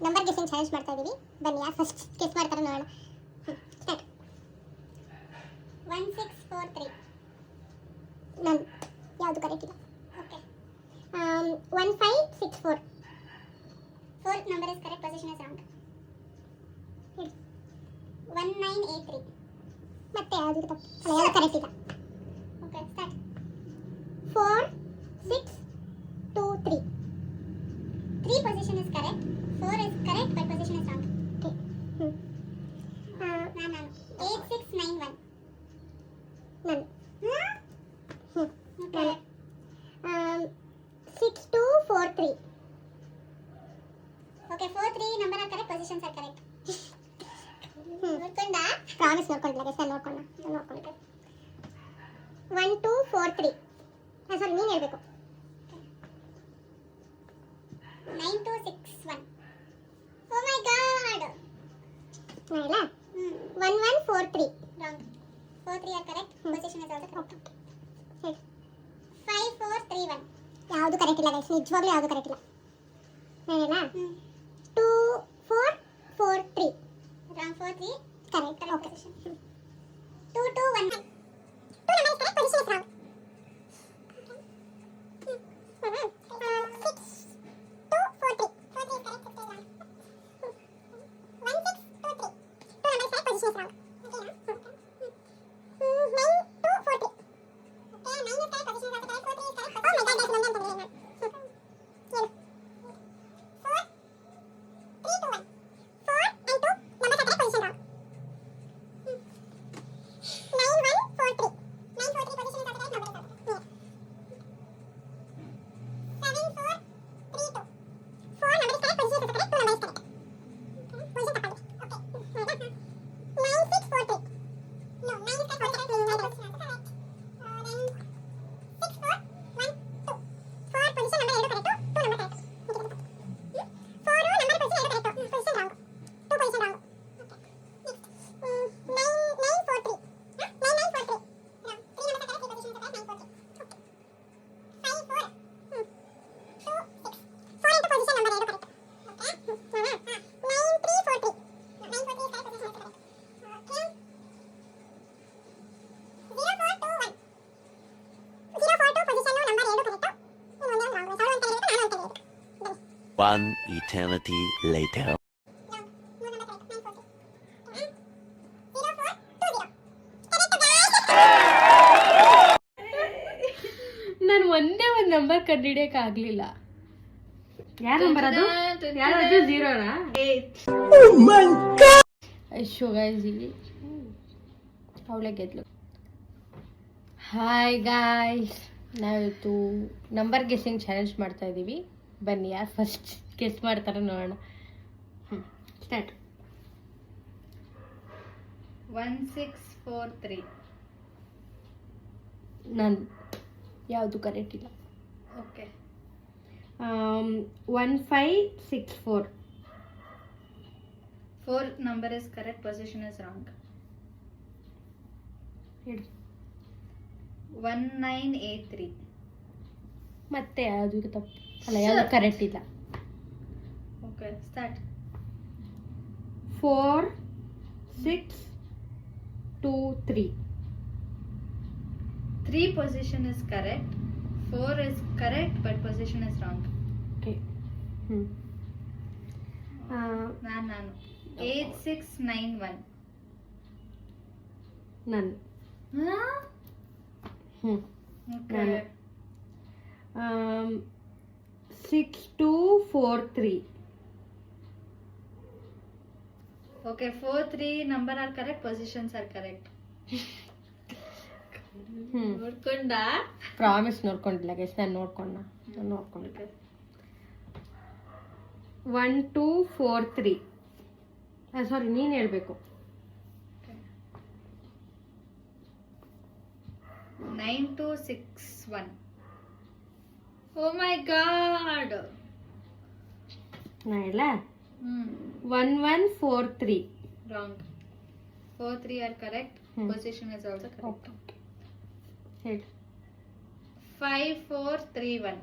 Number guessing challenge ಮಾಡ್ತಾ ಇದ್ದೀವಿ. ಬನ್ನಿ ಯಾರು ಫಸ್ಟ್ ಗೆಸ್ ಮಾಡ್ತಾರೆ ನೋಡೋಣ. ಸ್ಟಾರ್ಟ್. 1643. ನನ್ ಯಾವುದು ಕರೆಕ್ಟ್ ಇಲ್ಲ. Okay. 1564. Fourth number is correct, position is wrong. 1983. ಮತ್ತೆ ಯಾವುದು ತಪ್ಪು? ಅಲ್ಲ, ಯಾವುದು ಕರೆಕ್ಟ್ ಇಲ್ಲ. Okay, start. 4623. 3 position is correct, 4 is correct, but position is wrong. Okay. ನಾನು 8691. ನಾನು okay. 6243. Okay, 43 number are correct, positions are correct. ನೋಡ್ಕೊಂಡ ಪ್ರಾಮಿಸ್ ನೋಡ್ಕೊಂಡಿಲ್ಲ ಗೆಸ್ ನೋಡ್ಕೊಂಡ 1243. ಸಾರಿ ನೀನು ಹೇಳ್ಬೇಕು. 9261. Oh my god. ಇಲ್ಲ 1143. wrong. 43 are correct, position is also correct. 5431. ಯಾವುದು correct ಇಲ್ಲ ಗೈಸ್, ನಿಜವಾಗ್ಲೂ ಯಾವುದು ಕರೆಕ್ಟ್ ಇಲ್ಲ. ಇಲ್ಲ 2443. wrong. 43 correct. Okay. 2219. 2 numbers correct, position is wrong. 6243. 43 is correct, position is wrong. 1623. 2 numbers correct, position is wrong. 9243. Okay, 9 is correct, position is also correct. 43 is correct. Oh my god, guys, ನಂಗೆ ಅಂತ ಹೇಳಿ 4321. 4 and 2 numbers are correct, position wrong. 9143. 943 position is also correct, number is also correct. 7432. 4 number is correct, position is also correct, 2 number is correct. Position ತಪ್ಪಾಗಿದೆ. Okay. 9643. No, 9 is correct, position is correct. Then 6412. 4 position number 2 correct, 2 number correct. 4 number position 2 correct, position wrong. 2 position wrong. Okay. Next. 9943. 9943. Wrong. 3 numbers are correct, 3 positions are correct, 943. Okay. 54. 26. 4 into position number 2 correct. Okay. 9343. 943 is correct, position is correct. Okay. 0421. 042 position number 2 correct. ಇನ್ನೊಂದು wrong. Sound ಅಂತ ಹೇಳಿದ್ರೆ ನಾನು ಅಂತ ಹೇಳಿದೆ. ಬನ್ನಿ. One eternity later. Wrong. 3 number correct, 943. 0420. Correct guys. ನಾನು ಒಂದೇ ಒಂದು ನಂಬರ್ ಕಂಡುಹಿಡಿಯಕ್ಕಾಗಲಿಲ್ಲ. ಯಾರ ನಂಬರ್ ಅದು? ಯಾರದು? ಜೀರೋನಾ? ಅಯ್ಯೋ ಗೈಸ್, ಇಲ್ಲಿ ಅವಳೆ ಗೆದ್ಲು. ಹಾಯ್ ಗಾಯ್ಸ್, ನಾವಿತ್ತು ನಂಬರ್ ಗೆಸ್ಸಿಂಗ್ ಚಾಲೆಂಜ್ ಮಾಡ್ತಾ ಇದ್ದೀವಿ. ಬನ್ನಿ ಯಾರು ಫಸ್ಟ್ ಗೆಸ್ ಮಾಡ್ತಾರೆ ನೋಡೋಣ. ಸ್ಟಾರ್ಟ್. 1643. ನಾನು ಯಾವುದು ಕರೆಕ್ಟ್ ಇಲ್ಲ. Okay. 1564. 4 number is correct, position is wrong. ಹೇಳಿ. 1983. ಮತ್ತೆ ಯಾವುದು ತಪ್ಪು? ಅಲ್ಲ, ಯಾವುದು ಕರೆಕ್ಟ್ ಇಲ್ಲ. Okay, start. 4623. 3 position is correct, 4 is correct, but position is wrong. Okay. ನಾನು 8691. ನಾನು okay. 6243. Okay, 4 number are correct, positions are correct. ನೋಡ್ಕೊಂಡ ಪ್ರಾಮಿಸ್ ನೋಡ್ಕೊಂಡಿಲ್ಲ ಗೈಸ್, ನಾನು ನೋಡ್ಕೊಂಡೆ. 1243. ಸಾರಿ, ನೀನು ಹೇಳ್ಬೇಕು. 9261. Oh my god. ನಾ ಹೇಳ 1143. Wrong. 43 are correct, position is also correct. Okay, ಹೇಳಿ. 5431.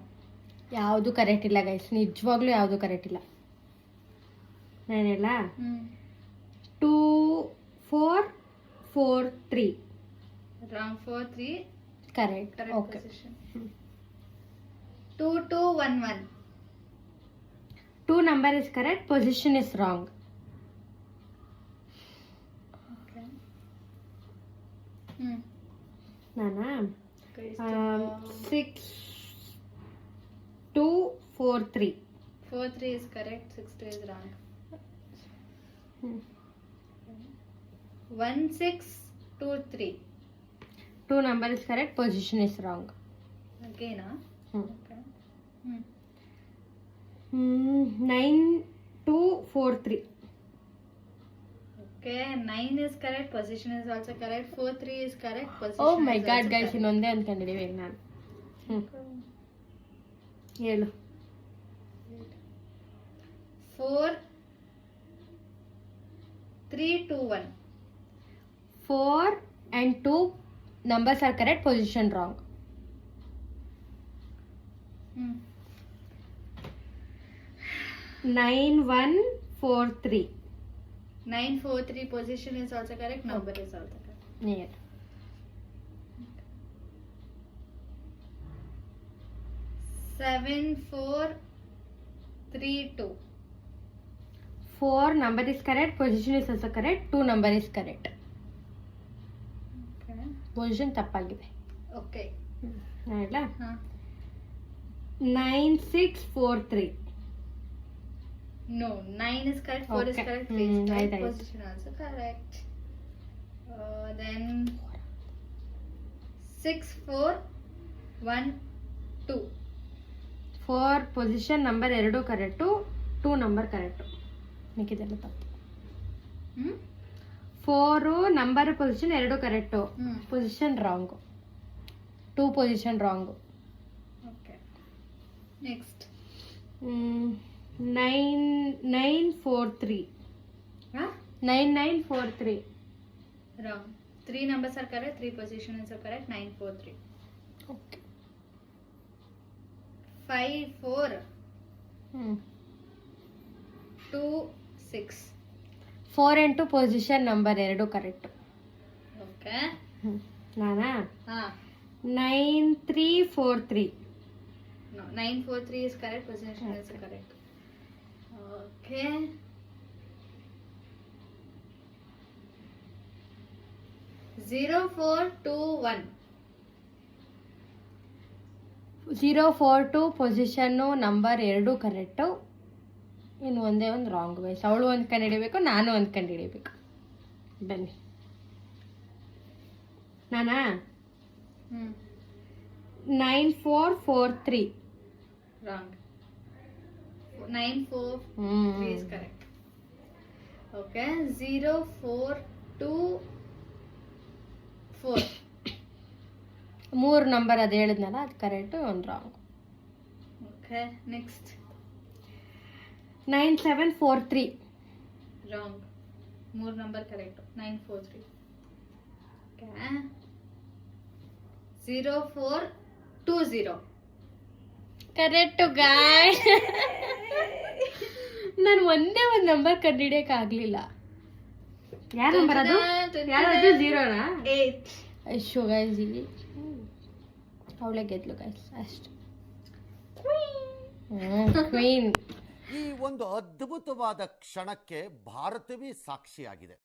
ಯಾವುದು ಕರೆಕ್ಟ್ ಇಲ್ಲ ಗೈಸ್, ನಿಜವಾಗ್ಲೂ ಯಾವುದು ಕರೆಕ್ಟ್ ಇಲ್ಲ. ನಾನೆಲ್ಲ ಹ್ಮ್ 2 4 4 3 wrong 4 3 correct correct okay position 2 2 1 1 2 number is correct, position is wrong. okay hmm Nana okay 6 2 4 3 4 3 is correct 6 2 is wrong 1 6 2 3 2 number is correct, position is wrong. again Hmm. okay 9 2 4 3 okay 9 is correct, position is also correct, 4 3 is correct, position Oh my is god also guys, correct. ಇನ್ನೊಂದೇ ಅಂದ್ಕೊಂಡಿದ್ದೀವಿ ಈಗ ನಾನು. ಹೇಳು 4 3 2 1 4 and 2 numbers are correct, position wrong. hmm 9 1 4 3 9 4 3 position is also correct, number is also correct. near 7 4 3 2 4 number is correct, position is also correct, 2 number is correct. okay Position ತಪ್ಪಾಗಿದೆ. okay ಹೇಳ huh 9 6 4 3 no 9 is correct, 4 is Okay. correct, 3 is correct, right. position also correct. Then 6 4 1 2 4 position number ಎರಡು correct, 2 number correct, ಮಿಕ್ಕಿದೆಲ್ಲ ತಪ್ಪು. hmm 4 number position ಎರಡು correct, hmm position wrong, 2 position wrong. okay next 9 4 3 huh 9 9 4 3 wrong, 3 numbers are correct, 3 position is correct, 9 4 3 okay 5 4 2 6 4 and 2 position number ಎರಡು correct. okay ನಾನಾ ah 9 3 4 3 no 9 4 3 is correct, position is correct. Okay 0 4 2 1 0 4 2 position number ಎರಡು correct, ಇನ್ನು ಒಂದೇ ಒಂದು wrong wise. ಅವಳು ಒಂದು ಕಂಡು ಹಿಡಿಬೇಕು, ನಾನು ಒಂದು ಕಂಡು ಹಿಡಿಬೇಕು. ಬನ್ನಿ ನಾನಾ hmm 9 4 4 3 wrong 9 4 3 is correct. Okay 0 4 2 4 ಮೂರು ನಂಬರ್ ಅದು ಹೇಳಿದ್ನಲ್ಲ, ಅದು ಕರೆಕ್ಟು, ಒಂದು wrong. okay next 9 7 4 3 wrong, 3 number correct, 9 4 3 okay 0 4 2 0 correct ಗಾಯ್. ನಾನು ಒಂದೇ ಒಂದು ನಂಬರ್ ಕಂಡು ಹಿಡಿಯೋಕ್ಕಾಗಲಿಲ್ಲ. ಯಾರ ನಂಬರ್ ಅದು? ಯಾರದು? 0ನಾ? 8 ಅಯ್ಯೋ ಗೈಸ್, ಇಲ್ಲಿ ಅವಳೇ ಗೆದ್ಲು ಗೈಸ್, ಅಷ್ಟು. ಕ್ವೀನ್. ಈ ಒಂದು ಅದ್ಭುತವಾದ ಕ್ಷಣಕ್ಕೆ ಭಾರತವೇ ಸಾಕ್ಷಿಯಾಗಿದೆ.